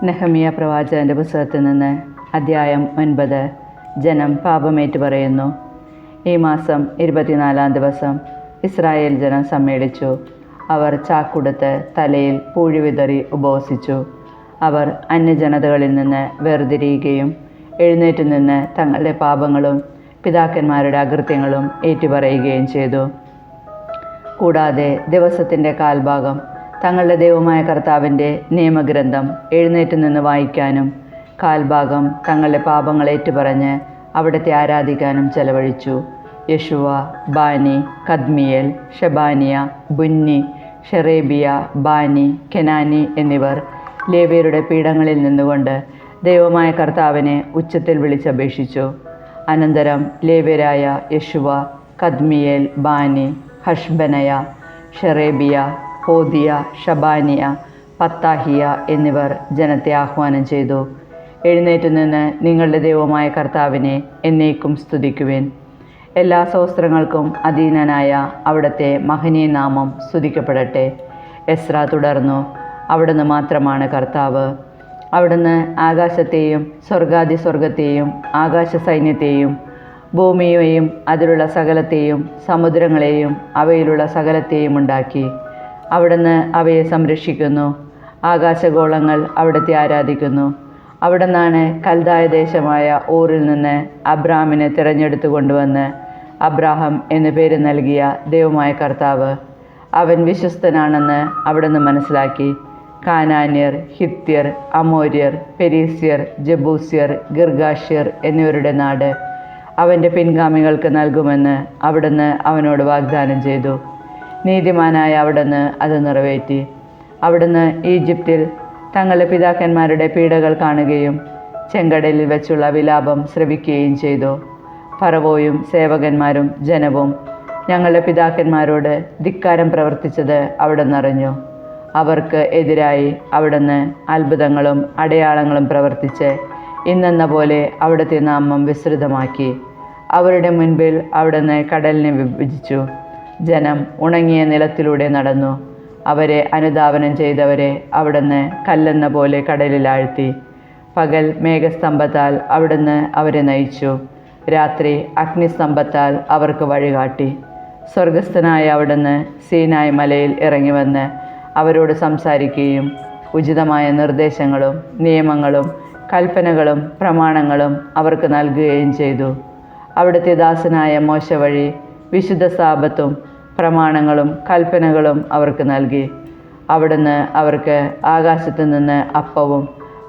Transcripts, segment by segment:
നെഹമ്യാ പ്രവാചകൻ്റെ പുസ്തകത്തിൽ നിന്ന് അധ്യായം 9. ജനം പാപമേറ്റു പറയുന്നു. ഈ മാസം 24-ാം ദിവസം ഇസ്രായേൽ ജനം സമ്മേളിച്ചു. അവർ ചാക്കുടുത്ത് തലയിൽ പൂഴി വിതറി ഉപവസിച്ചു. അവർ അന്യജനതകളിൽ നിന്ന് വേർതിരിയുകയും എഴുന്നേറ്റ് നിന്ന് തങ്ങളുടെ പാപങ്ങളും പിതാക്കന്മാരുടെ അകൃത്യങ്ങളും ഏറ്റുപറയുകയും ചെയ്തു. കൂടാതെ ദിവസത്തിൻ്റെ കാൽഭാഗം തങ്ങളുടെ ദൈവമായ കർത്താവിൻ്റെ നിയമഗ്രന്ഥം എഴുന്നേറ്റ് നിന്ന് വായിക്കാനും കാൽഭാഗം തങ്ങളുടെ പാപങ്ങൾ ഏറ്റുപറഞ്ഞ് അവിടുത്തെ ആരാധിക്കാനും ചെലവഴിച്ചു. യശുവ, ബാനി, കദ്മിയേൽ, ഷെബാനിയ, ബുന്നി, ഷെറേബിയ, ബാനി, കെനാനി എന്നിവർ ലേവ്യരുടെ പീഠങ്ങളിൽ നിന്നുകൊണ്ട് ദൈവമായ കർത്താവിനെ ഉച്ചത്തിൽ വിളിച്ചപേക്ഷിച്ചു. അനന്തരം ലേവ്യരായ യശുവ, കദ്മിയേൽ, ബാനി, ഹഷ്ബനയ, ഷെറേബിയ, ഹോദിയ, ഷബാനിയ, പത്താഹിയ എന്നിവർ ജനത്തെ ആഹ്വാനം ചെയ്തു. എഴുന്നേറ്റ് നിന്ന് നിങ്ങളുടെ ദൈവമായ കർത്താവിനെ എന്നേക്കും സ്തുതിക്കുവിൻ. എല്ലാ സഹസ്രങ്ങൾക്കും അധീനനായ അവിടുത്തെ മഹനീയ നാമം സ്തുതിക്കപ്പെടട്ടെ. എസ്ര തുടർന്നു, അവിടുന്ന് മാത്രമാണ് കർത്താവ്. അവിടുന്ന് ആകാശത്തെയും സ്വർഗാതിസ്വർഗത്തെയും ആകാശ സൈന്യത്തെയും ഭൂമിയെയും അതിലുള്ള സകലത്തെയും സമുദ്രങ്ങളെയും അവയിലുള്ള സകലത്തെയും ഉണ്ടാക്കി. അവിടുന്ന് അവയെ സംരക്ഷിക്കുന്നു. ആകാശഗോളങ്ങൾ അവിടുത്തെ ആരാധിക്കുന്നു. അവിടുന്നാണ് കൽദായ ദേശമായ ഊറിൽ നിന്ന് അബ്രാമിനെ തിരഞ്ഞെടുത്തു കൊണ്ടുവന്ന് അബ്രാഹം എന്നു പേര് നൽകിയ ദൈവമായ കർത്താവ്. അവൻ വിശ്വസ്തനാണെന്ന് അവിടുന്ന് മനസ്സിലാക്കി. കാനാന്യർ, ഹിത്യർ, അമോര്യർ, പെരീസ്യർ, ജബൂസ്യർ, ഗിർഗാഷ്യർ എന്നിവരുടെ നാട് അവൻ്റെ പിൻഗാമികൾക്ക് നൽകുമെന്ന് അവിടുന്ന് അവനോട് വാഗ്ദാനം ചെയ്തു. നീതിമാനായ അവിടുന്ന് അത് നിറവേറ്റി. അവിടുന്ന് ഈജിപ്തിൽ തങ്ങളുടെ പിതാക്കന്മാരുടെ പീഡകൾ കാണുകയും ചെങ്കടലിൽ വെച്ചുള്ള വിലാപം ശ്രവിക്കുകയും ചെയ്തു. ഫറവോയും സേവകന്മാരും ജനവും ഞങ്ങളുടെ പിതാക്കന്മാരോട് ധിക്കാരം പ്രവർത്തിച്ചത് അവിടുന്ന് അറിഞ്ഞു. അവർക്ക് എതിരായി അവിടുന്ന് അത്ഭുതങ്ങളും അടയാളങ്ങളും പ്രവർത്തിച്ച് ഇന്നെന്ന പോലെ അവിടുത്തെ നാമം വിസ്തൃതമാക്കി. അവരുടെ മുൻപിൽ അവിടുന്ന് കടലിനെ വിഭജിച്ചു. ജനം ഉണങ്ങിയ നിലത്തിലൂടെ നടന്നു. അവരെ അനുധാവനം ചെയ്തവരെ അവിടുന്ന് കല്ലെന്ന പോലെ കടലിലാഴ്ത്തി. പകൽ മേഘസ്തംഭത്താൽ അവിടുന്ന് അവരെ നയിച്ചു. രാത്രി അഗ്നിസ്തംഭത്താൽ അവർക്ക് വഴികാട്ടി. സ്വർഗസ്ഥനായ അവിടുന്ന് സീനായ് മലയിൽ ഇറങ്ങി വന്ന് അവരോട് സംസാരിക്കുകയും ഉചിതമായ നിർദ്ദേശങ്ങളും നിയമങ്ങളും കൽപ്പനകളും പ്രമാണങ്ങളും അവർക്ക് നൽകുകയും ചെയ്തു. അവിടുത്തെ ദാസനായ മോശ വഴി വിശുദ്ധ സാബത്തും പ്രമാണങ്ങളും കൽപ്പനകളും അവർക്ക് നൽകി. അവിടുന്ന് അവർക്ക് ആകാശത്തു നിന്ന് അപ്പവും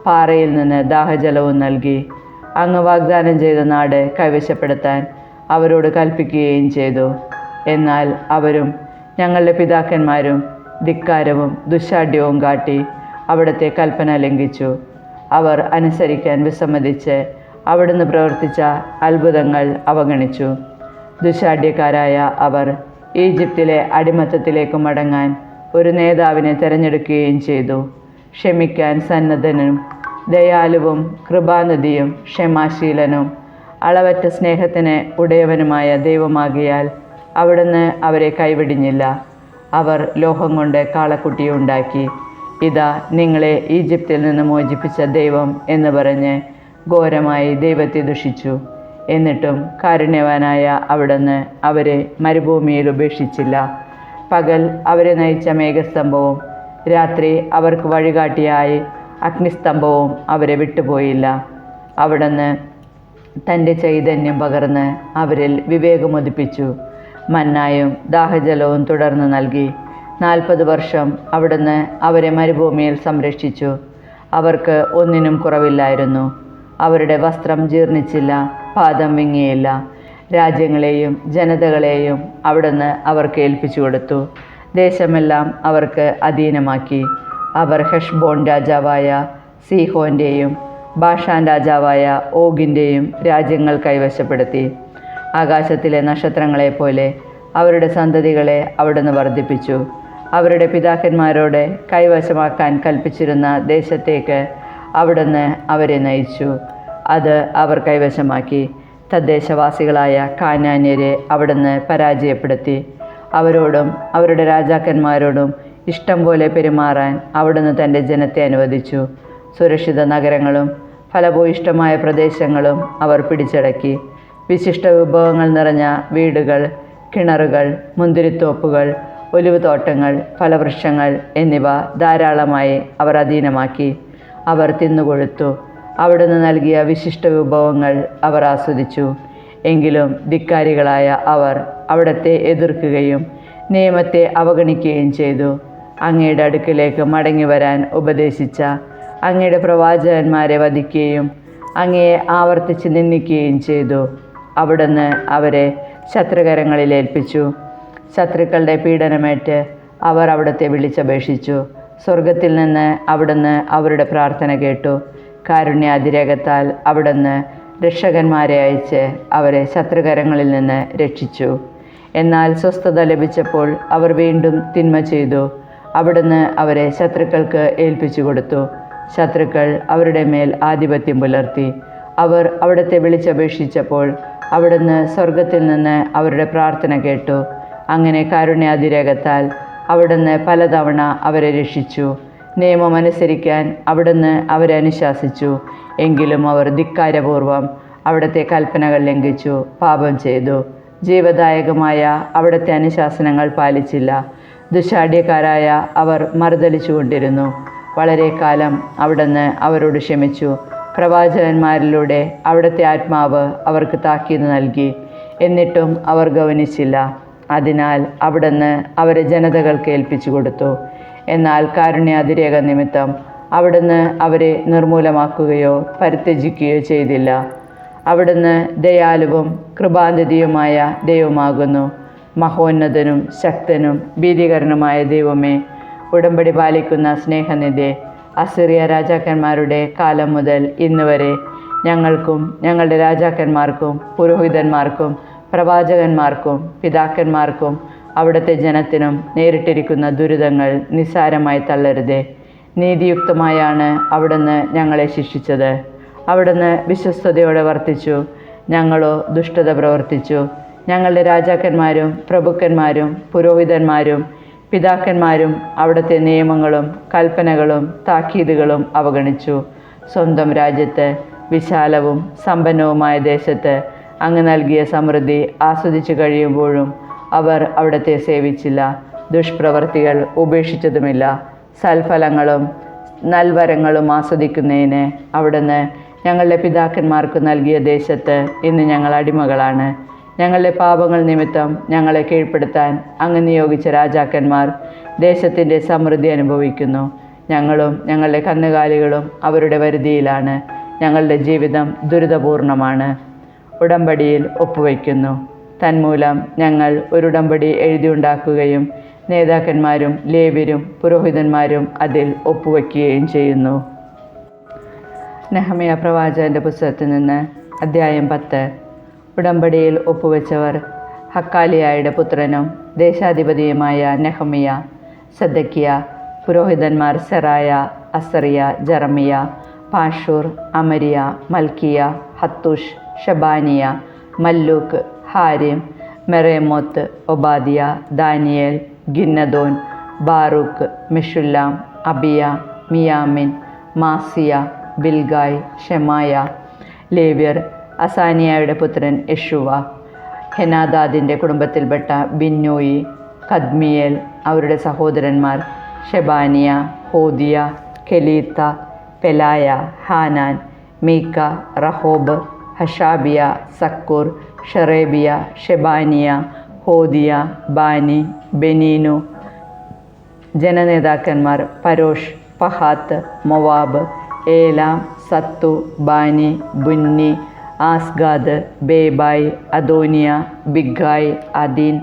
പാറയിൽ നിന്ന് ദാഹജലവും നൽകി. അങ്ങ് വാഗ്ദാനം ചെയ്ത നാട് കൈവശപ്പെടുത്താൻ അവരോട് കൽപ്പിക്കുകയും ചെയ്തു. എന്നാൽ അവരും ഞങ്ങളുടെ പിതാക്കന്മാരും ധിക്കാരവും ദുശ്ശാഠ്യവും കാട്ടി അവിടുത്തെ കൽപ്പന ലംഘിച്ചു. അവർ അനുസരിക്കാൻ വിസമ്മതിച്ച് അവിടുന്ന് പ്രവർത്തിച്ച അത്ഭുതങ്ങൾ അവഗണിച്ചു. ദുശ്ശാഠ്യക്കാരായ അവർ ഈജിപ്തിലെ അടിമത്തത്തിലേക്ക് മടങ്ങാൻ ഒരു നേതാവിനെ തിരഞ്ഞെടുക്കുകയും ചെയ്തു. ക്ഷമിക്കാൻ സന്നദ്ധനും ദയാലുവും കൃപാനിധിയും ക്ഷമാശീലനും അളവറ്റ സ്നേഹത്തിന് ഉടയവനുമായ ദൈവമാകിയാൽ അവിടുന്ന് അവരെ കൈവിടിഞ്ഞില്ല. അവർ ലോഹം കൊണ്ട് കാളക്കുട്ടിയെ ഉണ്ടാക്കി. ഇതാ നിങ്ങളെ ഈജിപ്തിൽ നിന്ന് മോചിപ്പിച്ച ദൈവം എന്ന് പറഞ്ഞ് ഘോരമായി ദൈവത്തെ ദുഷിച്ചു. എന്നിട്ടും കാരുണ്യവാനായ അവിടുന്ന് അവരെ മരുഭൂമിയിൽ ഉപേക്ഷിച്ചില്ല. പകൽ അവരെ നയിച്ച മേഘസ്തംഭവും രാത്രി അവർക്ക് വഴികാട്ടിയായി അഗ്നിസ്തംഭവും അവരെ വിട്ടുപോയില്ല. അവിടുന്ന് തൻ്റെ ചൈതന്യം പകർന്ന് അവരിൽ വിവേകമുദിപ്പിച്ചു. മന്നായും ദാഹജലവും തുടർന്ന് നൽകി. 40 വർഷം അവിടുന്ന് അവരെ മരുഭൂമിയിൽ സംരക്ഷിച്ചു. അവർക്ക് ഒന്നിനും കുറവില്ലായിരുന്നു. അവരുടെ വസ്ത്രം ജീർണിച്ചില്ല, പാദം വിങ്ങിയില്ല. രാജ്യങ്ങളെയും ജനതകളെയും അവിടുന്ന് അവർക്ക് ഏൽപ്പിച്ചു കൊടുത്തു. ദേശമെല്ലാം അവർക്ക് അധീനമാക്കി. അവർ ഹെഷ്ബോൺ രാജാവായ സീഹോൻ്റെയും ബാഷാൻ രാജാവായ ഓഗിൻ്റെയും രാജ്യങ്ങൾ കൈവശപ്പെടുത്തി. ആകാശത്തിലെ നക്ഷത്രങ്ങളെപ്പോലെ അവരുടെ സന്തതികളെ അവിടുന്ന് വർദ്ധിപ്പിച്ചു. അവരുടെ പിതാക്കന്മാരോട് കൈവശമാക്കാൻ കൽപ്പിച്ചിരുന്ന ദേശത്തേക്ക് അവിടുന്ന് അവരെ നയിച്ചു. അത് അവർ കൈവശമാക്കി. തദ്ദേശവാസികളായ കാനാന്യരെ അവിടുന്ന് പരാജയപ്പെടുത്തി. അവരോടും അവരുടെ രാജാക്കന്മാരോടും ഇഷ്ടം പോലെ പെരുമാറാൻ അവിടുന്ന് തൻ്റെ ജനത്തെ അനുവദിച്ചു. സുരക്ഷിത നഗരങ്ങളും ഫലഭൂയിഷ്ടമായ പ്രദേശങ്ങളും അവർ പിടിച്ചടക്കി. വിശിഷ്ട വിഭവങ്ങൾ നിറഞ്ഞ വീടുകൾ, കിണറുകൾ, മുന്തിരിത്തോപ്പുകൾ, ഒലിവ് തോട്ടങ്ങൾ, ഫലവൃക്ഷങ്ങൾ എന്നിവ ധാരാളമായി അവർ അധീനമാക്കി. അവർ തിന്നുകൊഴുത്തു. അവിടുന്ന് നൽകിയ വിശിഷ്ട വിഭവങ്ങൾ അവർ ആസ്വദിച്ചു. എങ്കിലും ധിക്കാരികളായ അവർ അവിടത്തെ എതിർക്കുകയും നിയമത്തെ അവഗണിക്കുകയും ചെയ്തു. അങ്ങയുടെ അടുക്കിലേക്ക് മടങ്ങി വരാൻ ഉപദേശിച്ച അങ്ങയുടെ പ്രവാചകന്മാരെ വധിക്കുകയും അങ്ങയെ ആവർത്തിച്ച് നിന്ദിക്കുകയും ചെയ്തു. അവിടുന്ന് അവരെ ശത്രുകരങ്ങളിൽ ഏൽപ്പിച്ചു. ശത്രുക്കളുടെ പീഡനമേറ്റ് അവർ അവിടുത്തെ വിളിച്ചപേക്ഷിച്ചു. സ്വർഗത്തിൽ നിന്ന് അവിടുന്ന് അവരുടെ പ്രാർത്ഥന കേട്ടു. കാരുണ്യാതിരേകത്താൽ അവിടുന്ന് രക്ഷകന്മാരെ അയച്ച് അവരെ ശത്രുകരങ്ങളിൽ നിന്ന് രക്ഷിച്ചു. എന്നാൽ സ്വസ്ഥത ലഭിച്ചപ്പോൾ അവർ വീണ്ടും തിന്മ ചെയ്തു. അവിടുന്ന് അവരെ ശത്രുക്കൾക്ക് ഏൽപ്പിച്ചു കൊടുത്തു. ശത്രുക്കൾ അവരുടെ മേൽ ആധിപത്യം പുലർത്തി. അവർ അവിടുത്തെ വിളിച്ചപേക്ഷിച്ചപ്പോൾ അവിടുന്ന് സ്വർഗത്തിൽ നിന്ന് അവരുടെ പ്രാർത്ഥന കേട്ടു. അങ്ങനെ കാരുണ്യാതിരേകത്താൽ അവിടുന്ന് പലതവണ അവരെ രക്ഷിച്ചു. നിയമമനുസരിക്കാൻ അവിടുന്ന് അവരെ അനുശാസിച്ചു. എങ്കിലും അവർ ധിക്കാരപൂർവം അവിടുത്തെ കൽപ്പനകൾ ലംഘിച്ചു പാപം ചെയ്തു. ജീവദായകമായ അവിടുത്തെ അനുശാസനങ്ങൾ പാലിച്ചില്ല. ദുശ്ശാഠ്യക്കാരായ അവർ മറുതലിച്ചുകൊണ്ടിരുന്നു. വളരെ കാലം അവിടുന്ന് അവരോട് ക്ഷമിച്ചു. പ്രവാചകന്മാരിലൂടെ അവിടുത്തെ ആത്മാവ് അവർക്ക് താക്കീത് നൽകി. എന്നിട്ടും അവർ ഗൗനിച്ചില്ല. അതിനാൽ അവിടുന്ന് അവരെ ജനതകൾക്ക് ഏൽപ്പിച്ചു കൊടുത്തു. എന്നാൽ കാരുണ്യാതിരേക നിമിത്തം അവിടുന്ന് അവരെ നിർമൂലമാക്കുകയോ പരിത്യജിക്കുകയോ ചെയ്തില്ല. അവിടുന്ന് ദയാലുവും കൃപാനിധിയുമായ ദൈവമാകുന്നു. മഹോന്നതനും ശക്തനും ഭീതികരനുമായ ദൈവമേ, ഉടമ്പടി പാലിക്കുന്ന സ്നേഹനിധി, അസിറിയ രാജാക്കന്മാരുടെ കാലം മുതൽ ഇന്ന് വരെ ഞങ്ങൾക്കും ഞങ്ങളുടെ രാജാക്കന്മാർക്കും പുരോഹിതന്മാർക്കും പ്രവാചകന്മാർക്കും പിതാക്കന്മാർക്കും അവിടുത്തെ ജനത്തിനും നേരിട്ടിരിക്കുന്ന ദുരിതങ്ങൾ നിസ്സാരമായി തള്ളരുതേ. നീതിയുക്തമായാണ് അവിടുന്ന് ഞങ്ങളെ ശിക്ഷിച്ചത്. അവിടുന്ന് വിശ്വസ്തയോടെ വർത്തിച്ചു. ഞങ്ങളോ ദുഷ്ടത പ്രവർത്തിച്ചു. ഞങ്ങളുടെ രാജാക്കന്മാരും പ്രഭുക്കന്മാരും പുരോഹിതന്മാരും പിതാക്കന്മാരും അവിടുത്തെ നിയമങ്ങളും കൽപ്പനകളും താക്കീതുകളും അവഗണിച്ചു. സ്വന്തം രാജ്യത്ത്, വിശാലവും സമ്പന്നവുമായ ദേശത്ത് അങ്ങ് നൽകിയ സമൃദ്ധി ആസ്വദിച്ചു കഴിയുമ്പോഴും അവർ അവിടുത്തെ സേവിച്ചില്ല. ദുഷ്പ്രവർത്തികൾ ഉപേക്ഷിച്ചതുമില്ല. സൽഫലങ്ങളും നൽവരങ്ങളും ആസ്വദിക്കുന്നതിന് അവിടുന്ന് ഞങ്ങളുടെ പിതാക്കന്മാർക്ക് നൽകിയ ദേശത്ത് ഇന്ന് ഞങ്ങൾ അടിമകളാണ്. ഞങ്ങളുടെ പാപങ്ങൾ നിമിത്തം ഞങ്ങളെ കീഴ്പ്പെടുത്താൻ അങ്ങ് നിയോഗിച്ച രാജാക്കന്മാർ ദേശത്തിൻ്റെ സമൃദ്ധി അനുഭവിക്കുന്നു. ഞങ്ങളും ഞങ്ങളുടെ കന്നുകാലികളും അവരുടെ വരുതിയിലാണ്. ഞങ്ങളുടെ ജീവിതം ദുരിതപൂർണമാണ്. ഉടമ്പടിയിൽ ഒപ്പുവയ്ക്കുന്നു. തന്മൂലം ഞങ്ങൾ ഒരു ഉടമ്പടി എഴുതിയുണ്ടാക്കുകയും നേതാക്കന്മാരും ലേവ്യരും പുരോഹിതന്മാരും അതിൽ ഒപ്പുവയ്ക്കുകയും ചെയ്യുന്നു. നെഹമ്യാ പ്രവാചകൻ്റെ പുസ്തകത്തിൽ നിന്ന് അധ്യായം 10. ഉടമ്പടിയിൽ ഒപ്പുവെച്ചവർ ഹക്കാലിയായുടെ പുത്രനും ദേശാധിപതിയുമായ നെഹമ്യ, സദക്കിയ. പുരോഹിതന്മാർ Seraiah, Azariah, Jeremiah, Pashhur, Amariah, Malchijah, Hattush, Shebaniah, Malluch, Harim, Meremoth, Obadiah, Daniel, Ginnethon, Baruch, Meshullam, Abijah, മിയാമിൻ, മാസിയ, ബിൽഗായ്, ഷെമായ. ലേവ്യർ അസാനിയയുടെ പുത്രൻ യെശുവ, ഹെനാദാദിൻ്റെ കുടുംബത്തിൽപ്പെട്ട ബിന്നോയി, കദ്മിയേൽ. അവരുടെ സഹോദരന്മാർ Shebaniah, Hodiah, Kelita, Pelaiah, Hanan, Mica, Rehob, Hashabiah, Zaccur, Sherebiah, Shebaniah, Hodiah, Bani, Beninu. ജനനേതാക്കന്മാർ Parosh, Pahath, Moab, Elam, Zattu, Bani, Bunni, Azgad, Bebai, Adonijah, Bigvai, Adin,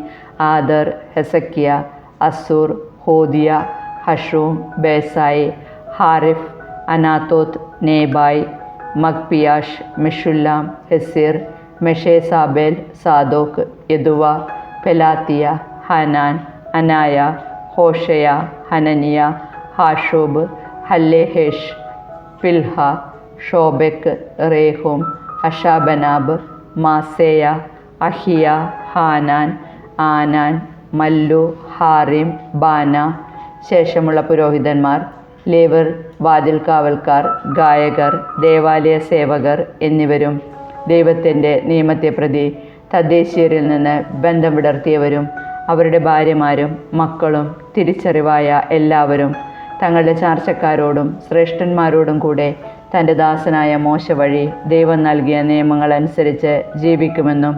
Ater, Hezekiah, Azzur, Hodiah, Hashum, Bezai, Hariph, Anathoth, Nebai, Magpiash, Meshullam, Hezir, Meshezabel, Zadok, Jaddua, Pelatiah, Hanan, Anaiah, Hoshea, Hananiah, Hasshub, Hallohesh, Pilha, Shobek, Rehum, Hashabnah, Maaseiah, Ahijah, Hanan, Anan, Malluch, Harim, Baanah. ശേഷമുള്ള പുരോഹിതന്മാർ ലേവർ, വാതിൽ കാവൽക്കാർ, ഗായകർ, ദേവാലയ സേവകർ എന്നിവരും ദൈവത്തിൻ്റെ നിയമത്തെ പ്രതി തദ്ദേശീയരിൽ നിന്ന് ബന്ധം വിടർത്തിയവരും അവരുടെ ഭാര്യമാരും മക്കളും തിരിച്ചറിവായ എല്ലാവരും തങ്ങളുടെ ചാർച്ചക്കാരോടും ശ്രേഷ്ഠന്മാരോടും കൂടെ തൻ്റെ ദാസനായ മോശ വഴി ദൈവം നൽകിയ നിയമങ്ങളനുസരിച്ച് ജീവിക്കുമെന്നും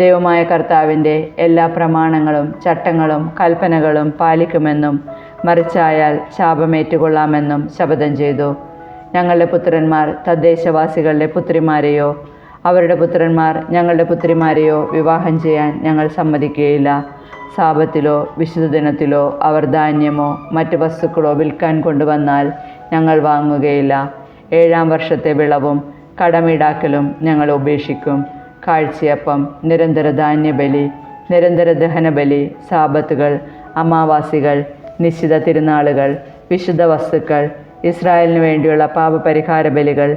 ദൈവമായ കർത്താവിൻ്റെ എല്ലാ പ്രമാണങ്ങളും ചട്ടങ്ങളും കൽപ്പനകളും പാലിക്കുമെന്നും മറിച്ചായാൽ ശാപമേറ്റുകൊള്ളാമെന്നും ശപഥം ചെയ്തു. ഞങ്ങളുടെ പുത്രന്മാർ തദ്ദേശവാസികളുടെ പുത്രിമാരെയോ അവരുടെ പുത്രന്മാർ ഞങ്ങളുടെ പുത്രിമാരെയോ വിവാഹം ചെയ്യാൻ ഞങ്ങൾ സമ്മതിക്കുകയില്ല. സാപത്തിലോ വിശുദ്ധ ദിനത്തിലോ അവർ ധാന്യമോ മറ്റ് വസ്തുക്കളോ വിൽക്കാൻ കൊണ്ടുവന്നാൽ ഞങ്ങൾ വാങ്ങുകയില്ല. 7-ാം വർഷത്തെ വിളവും കടമീടാക്കലും ഞങ്ങൾ ഉപേക്ഷിക്കും. കാഴ്ചയപ്പം, നിരന്തര ധാന്യബലി, നിരന്തര ദഹനബലി, സാപത്തുകൾ, അമാവാസികൾ, നിശ്ചിത തിരുനാളുകൾ, വിശുദ്ധ വസ്തുക്കൾ, ഇസ്രായേലിന് വേണ്ടിയുള്ള പാപപരിഹാര ബലികൾ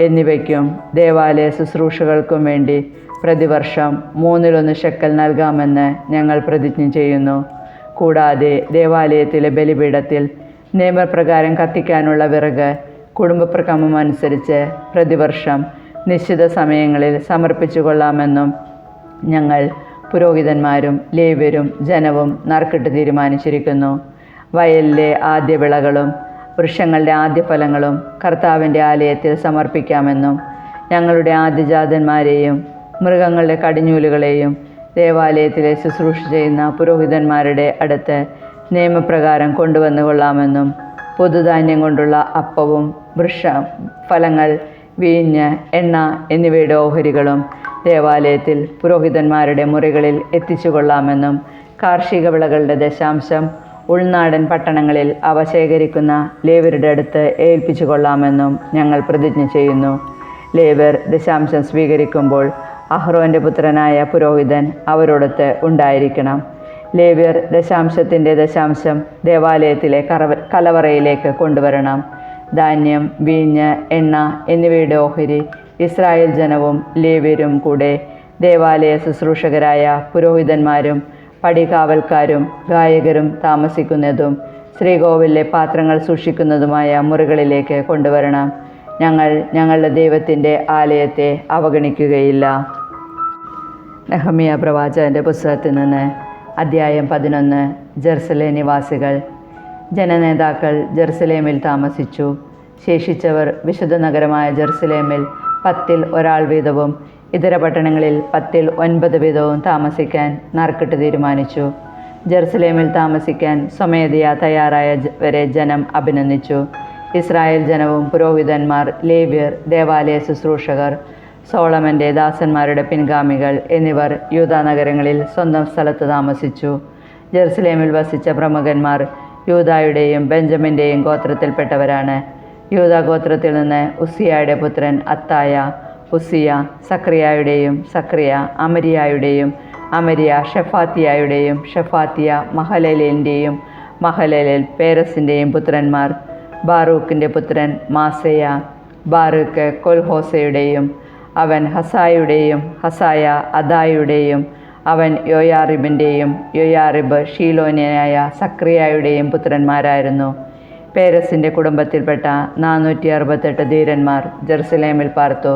എന്നിവയ്ക്കും ദേവാലയ ശുശ്രൂഷകൾക്കും വേണ്ടി പ്രതിവർഷം 1/3 ഷെക്കൽ നൽകാമെന്ന് ഞങ്ങൾ പ്രതിജ്ഞ ചെയ്യുന്നു. കൂടാതെ ദേവാലയത്തിലെ ബലിപീഠത്തിൽ നിയമപ്രകാരം കത്തിക്കാനുള്ള വിറക് കുടുംബപ്രക്രമം അനുസരിച്ച് പ്രതിവർഷം നിശ്ചിത സമയങ്ങളിൽ സമർപ്പിച്ചു കൊള്ളാമെന്നും ഞങ്ങൾ പുരോഹിതന്മാരും ലേവ്യരും ജനവും നറുക്കിട്ട് തീരുമാനിച്ചിരിക്കുന്നു. വയലിലെ ആദ്യ വിളകളും വൃക്ഷങ്ങളുടെ ആദ്യ ഫലങ്ങളും കർത്താവിൻ്റെ ആലയത്തിൽ സമർപ്പിക്കാമെന്നും ഞങ്ങളുടെ ആദ്യജാതന്മാരെയും മൃഗങ്ങളുടെ കടിഞ്ഞൂലുകളെയും ദേവാലയത്തിലെ ശുശ്രൂഷ ചെയ്യുന്ന പുരോഹിതന്മാരുടെ അടുത്ത് നിയമപ്രകാരം കൊണ്ടുവന്നു കൊള്ളാമെന്നും പുതുധാന്യം കൊണ്ടുള്ള അപ്പവും വൃക്ഷ ഫലങ്ങൾ, വീഞ്ഞ്, എണ്ണ എന്നിവയുടെ ഓഹരികളും ദേവാലയത്തിൽ പുരോഹിതന്മാരുടെ മുറികളിൽ എത്തിച്ചു കൊള്ളാമെന്നും കാർഷിക വിളകളുടെ ദശാംശം ഉൾനാടൻ പട്ടണങ്ങളിൽ അവ ശേഖരിക്കുന്ന ലേവ്യരുടെ അടുത്ത് ഏൽപ്പിച്ചു കൊള്ളാമെന്നും ഞങ്ങൾ പ്രതിജ്ഞ ചെയ്യുന്നു. ലേവ്യർ ദശാംശം സ്വീകരിക്കുമ്പോൾ അഹ്റോൻ്റെ പുത്രനായ പുരോഹിതൻ അവരോടൊത്ത് ഉണ്ടായിരിക്കണം. ലേവ്യർ ദശാംശത്തിൻ്റെ ദശാംശം ദേവാലയത്തിലെ കലവറയിലേക്ക് കൊണ്ടുവരണം. ധാന്യം, വീഞ്ഞ്, എണ്ണ എന്നിവയുടെ ഓഹരി ഇസ്രായേൽ ജനവും ലേവ്യരും കൂടെ ദേവാലയ ശുശ്രൂഷകരായ പുരോഹിതന്മാരും പടികാവൽക്കാരും ഗായകരും താമസിക്കുന്നതും ശ്രീകോവിലിലെ പാത്രങ്ങൾ സൂക്ഷിക്കുന്നതുമായ മുറികളിലേക്ക് കൊണ്ടുവരണം. ഞങ്ങൾ ഞങ്ങളുടെ ദൈവത്തിൻ്റെ ആലയത്തെ അവഗണിക്കുകയില്ല. നെഹമ്യാ പ്രവാചകൻ്റെ പുസ്തകത്തിൽ നിന്ന് അധ്യായം 11. ജെറുസലേം നിവാസികൾ. ജനനേതാക്കൾ ജെറുസലേമിൽ താമസിച്ചു. ശേഷിച്ചവർ വിശുദ്ധ നഗരമായ ജെറുസലേമിൽ 10-ൽ ഒരാൾ വീതവും ഇതര പട്ടണങ്ങളിൽ 10-ൽ 9 വീതവും താമസിക്കാൻ നറുക്കിട്ട് തീരുമാനിച്ചു. ജെറുസലേമിൽ താമസിക്കാൻ സ്വമേധയാ തയ്യാറായവരെ ജനം അഭിനന്ദിച്ചു. ഇസ്രായേൽ ജനവും പുരോഹിതന്മാർ, ലേവ്യർ, ദേവാലയ ശുശ്രൂഷകർ, സോളമൻ്റെ ദാസന്മാരുടെ പിൻഗാമികൾ എന്നിവർ യൂദാ നഗരങ്ങളിൽ സ്വന്തം സ്ഥലത്ത് താമസിച്ചു. ജെറുസലേമിൽ വസിച്ച പ്രമുഖന്മാർ യൂദായുടെയും ബെഞ്ചമിൻ്റെയും ഗോത്രത്തിൽപ്പെട്ടവരാണ്. യൂദാ ഗോത്രത്തിൽ നിന്ന് ഉസ്സിയയുടെ പുത്രൻ അത്തായ, ഉസ്സിയ സക്രിയായുടെയും, സക്രിയ അമരിയായുടെയും, അമരിയ ഷെഫാത്തിയായുടെയും, ഷെഫാത്തിയ മഹലലേലിൻ്റെയും, മഹലലേൽ പേരസിൻ്റെയും പുത്രന്മാർ. ബാറൂക്കിൻ്റെ പുത്രൻ മാസേയ, ബാറൂക്ക് കൊൽഹോസയുടെയും, അവൻ ഹസായുടെയും, ഹസായ അദായുടെയും, അവൻ യോയാറിബിൻ്റെയും, യോയാറിബ് ഷീലോന്യനായ സക്രിയായുടെയും പുത്രന്മാരായിരുന്നു. പേരസിൻ്റെ കുടുംബത്തിൽപ്പെട്ട 468 ധീരന്മാർ ജെറുസലേമിൽ പാർത്തു.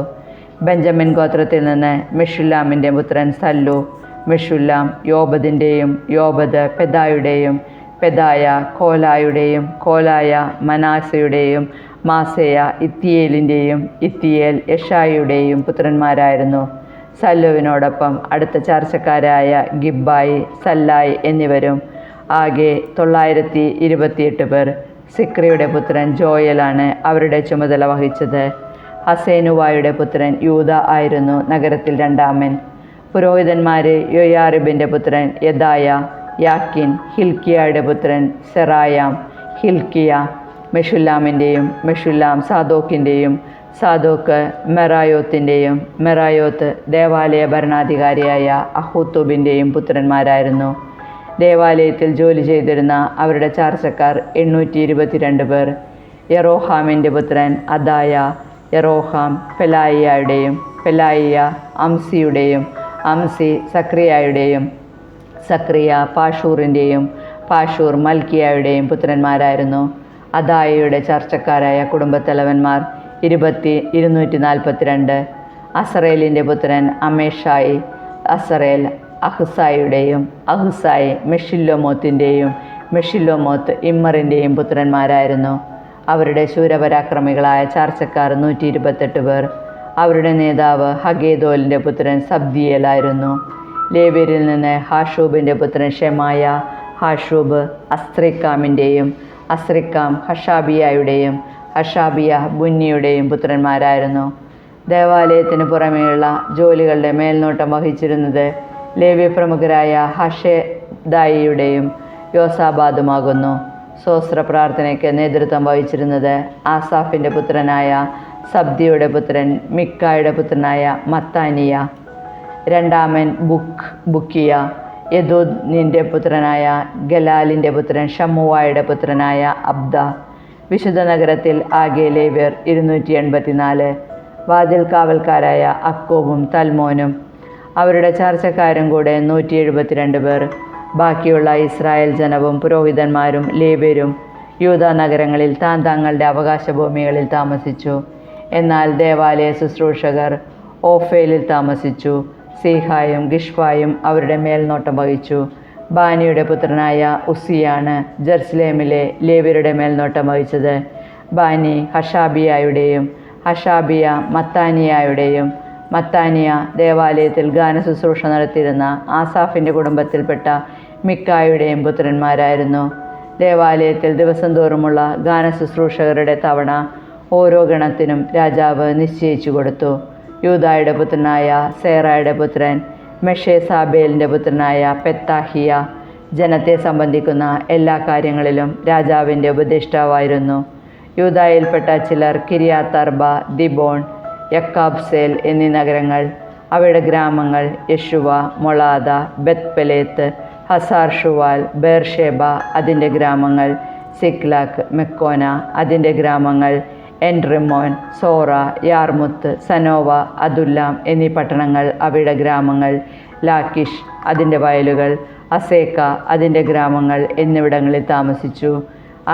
ബെഞ്ചമിൻ ഗോത്രത്തിൽ നിന്ന് മെഷുല്ലാമിൻ്റെ പുത്രൻ സല്ലു, മെഷുല്ലാം യോബദിൻ്റെയും, യോബദ് പെദായുടെയും, പെദായ കോലായുടെയും, കോലായ മനാസയുടെയും, മാസേയ ഇത്തിയേലിൻ്റെയും, ഇത്തിയേൽ യഷായിയുടെയും പുത്രന്മാരായിരുന്നു. സല്ലുവിനോടൊപ്പം അടുത്ത ചാർച്ചക്കാരായ ഗിബ്ബായി, സല്ലായി എന്നിവരും. ആകെ 928 പേർ. സിക്രിയുടെ പുത്രൻ ജോയലാണ് അവരുടെ ചുമതല വഹിച്ചത്. ഹസേനുവായുടെ പുത്രൻ യൂദ ആയിരുന്നു നഗരത്തിൽ രണ്ടാമൻ. പുരോഹിതന്മാർ യോയാറിബിൻ്റെ പുത്രൻ യെദായ, യാക്കിൻ, ഹിൽക്കിയയുടെ പുത്രൻ സെറായാം, ഹിൽക്കിയ മെഷുല്ലാമിൻ്റെയും, മെഷുല്ലാം സാദോക്കിൻ്റെയും, സാദോക്ക് മെറായോത്തിൻ്റെയും, മെറായോത്ത് ദേവാലയ ഭരണാധികാരിയായ അഹൂത്തൂബിൻ്റെയും പുത്രന്മാരായിരുന്നു. ദേവാലയത്തിൽ ജോലി ചെയ്തിരുന്ന അവരുടെ ചാർച്ചക്കാർ 822 പേർ. യെറോഹാമിൻ്റെ പുത്രൻ അദായ, യെറോഹാം പെലായിയായുടെയും, പെലായിയ അംസിയുടെയും, അംസി സക്രിയായുടെയും, സക്രിയ പാഷൂറിൻ്റെയും, പാഷൂർ മൽക്കിയായുടെയും പുത്രന്മാരായിരുന്നു. അദായയുടെ ചർച്ചക്കാരായ കുടുംബത്തലവന്മാർ 242. അസറേലിൻ്റെ പുത്രൻ അമേഷായി. അസറേൽ അഹ്സായിയുടെയും അഹ്സായി മെഷില്ലോമോത്തിൻ്റെയും മെഷില്ലോമോത്ത് ഇമ്മറിൻ്റെയും പുത്രന്മാരായിരുന്നു. അവരുടെ ശൂരപരാക്രമികളായ ചാർച്ചക്കാർ 128 പേർ. അവരുടെ നേതാവ് ഹഗേദോലിൻ്റെ പുത്രൻ സബ്ദിയേലായിരുന്നു. ലേവ്യരിൽ നിന്ന് ഹാഷൂബിൻ്റെ പുത്രൻ ഷെമായ. ഹാഷൂബ് അസ്ത്രിക്കാമിൻ്റെയും അസ്ത്രിക്കാം ഹഷാബിയായുടെയും ഹഷാബിയ ബുന്നിയുടെയും പുത്രന്മാരായിരുന്നു. ദേവാലയത്തിന് പുറമേയുള്ള ജോലികളുടെ മേൽനോട്ടം വഹിച്ചിരുന്നത് ലേവ്യ പ്രമുഖരായ ഹഷേദായിയുടെയും യോസാബാദുമാകുന്നു. സ്വസ്ത്ര പ്രാർത്ഥനയ്ക്ക് നേതൃത്വം വഹിച്ചിരുന്നത് ആസാഫിൻ്റെ പുത്രനായ സബ്ദിയുടെ പുത്രൻ മിക്കായുടെ പുത്രനായ മത്താനിയ. രണ്ടാമൻ ബുക്കിയ. യദൂദിൻ്റെ പുത്രനായ ഗലാലിൻ്റെ പുത്രൻ ഷമ്മുവായുടെ പുത്രനായ അബ്ദ. വിശുദ്ധ നഗരത്തിൽ ആകെ ലേവ്യർ 284. വാതിൽ കാവൽക്കാരായ അക്കോബും തൽമോനും അവരുടെ ചാർച്ചക്കാരും കൂടെ 172 പേർ. ബാക്കിയുള്ള ഇസ്രായേൽ ജനവും പുരോഹിതന്മാരും ലേവ്യരും യൂദാ നഗരങ്ങളിൽ തങ്ങളുടെ അവകാശഭൂമികളിൽ താമസിച്ചു. എന്നാൽ ദേവാലയ ശുശ്രൂഷകർ ഓഫേലിൽ താമസിച്ചു. സീഹായും ഗിഷ്വായും അവരുടെ മേൽനോട്ടം വഹിച്ചു. ബാനിയുടെ പുത്രനായ ഉസിയാണ് ജെറുസലേമിലെ ലേവ്യരുടെ മേൽനോട്ടം വഹിച്ചത്. ബാനി ഹഷാബിയായുടെയും ഹഷാബിയ മത്താനിയായുടെയും മത്താനിയ ദേവാലയത്തിൽ ഗാനശുശ്രൂഷ നടത്തിയിരുന്ന ആസാഫിൻ്റെ കുടുംബത്തിൽപ്പെട്ട മിക്കായുടെയും പുത്രന്മാരായിരുന്നു. ദേവാലയത്തിൽ ദിവസം തോറുമുള്ള ഗാനശുശ്രൂഷകരുടെ തവണ ഓരോ ഗണത്തിനും രാജാവ് നിശ്ചയിച്ചു കൊടുത്തു. യൂദായുടെ പുത്രനായ സേറായുടെ പുത്രൻ മെഷേസാബേലിൻ്റെ പുത്രനായ പെത്താഹിയ ജനത്തെ സംബന്ധിക്കുന്ന എല്ലാ കാര്യങ്ങളിലും രാജാവിൻ്റെ ഉപദേഷ്ടാവായിരുന്നു. യൂദായിൽപ്പെട്ട ചിലർ കിരിയാത്തർബ, ദിബോൺ, യക്കാബ്സേൽ എന്നീ നഗരങ്ങൾ, അവയുടെ ഗ്രാമങ്ങൾ, യശുവ, മൊളാദ, ബെത്പെലേത്ത്, ഹസാർ ഷുവാൽ, ബേർഷേബ അതിൻ്റെ ഗ്രാമങ്ങൾ, സിക്ലാക്ക്, മെക്കോന അതിൻ്റെ ഗ്രാമങ്ങൾ, എൻറിമോൻ, സോറ, യാർമുത്ത്, സനോവ, അതുല്ലാം എന്നീ പട്ടണങ്ങൾ അവയുടെ ഗ്രാമങ്ങൾ, ലാക്കിഷ് അതിൻ്റെ വയലുകൾ, അസേക്ക അതിൻ്റെ ഗ്രാമങ്ങൾ എന്നിവിടങ്ങളിൽ താമസിച്ചു.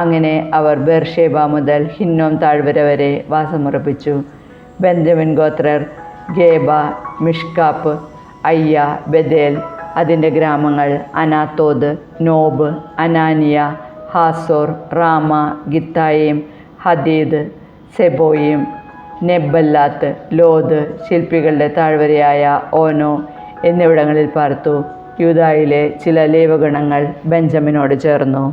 അങ്ങനെ അവർ ബേർഷേബ മുതൽ ഹിന്നോം താഴ്വര വരെ വാസമുറപ്പിച്ചു. ബെഞ്ചമിൻ ഗോത്രർ ഗേബ, മിഷ്കാപ്പ്, അയ്യ, ബെദേൽ അതിൻ്റെ ഗ്രാമങ്ങൾ, അനാത്തോദ്, നോബ്, അനാനിയ, ഹാസോർ, റാമ, ഗിത്തായിം, ഹദീദ്, സെബോയിം, നെബല്ലാത്ത്, ലോദ്, ശില്പികളുടെ താഴ്വരയായ ഓനോ എന്നിവിടങ്ങളിൽ പാർത്തു. യൂദായിലെ ചില ലേവഗണങ്ങൾ ബെഞ്ചമിനോട് ചേർന്നു.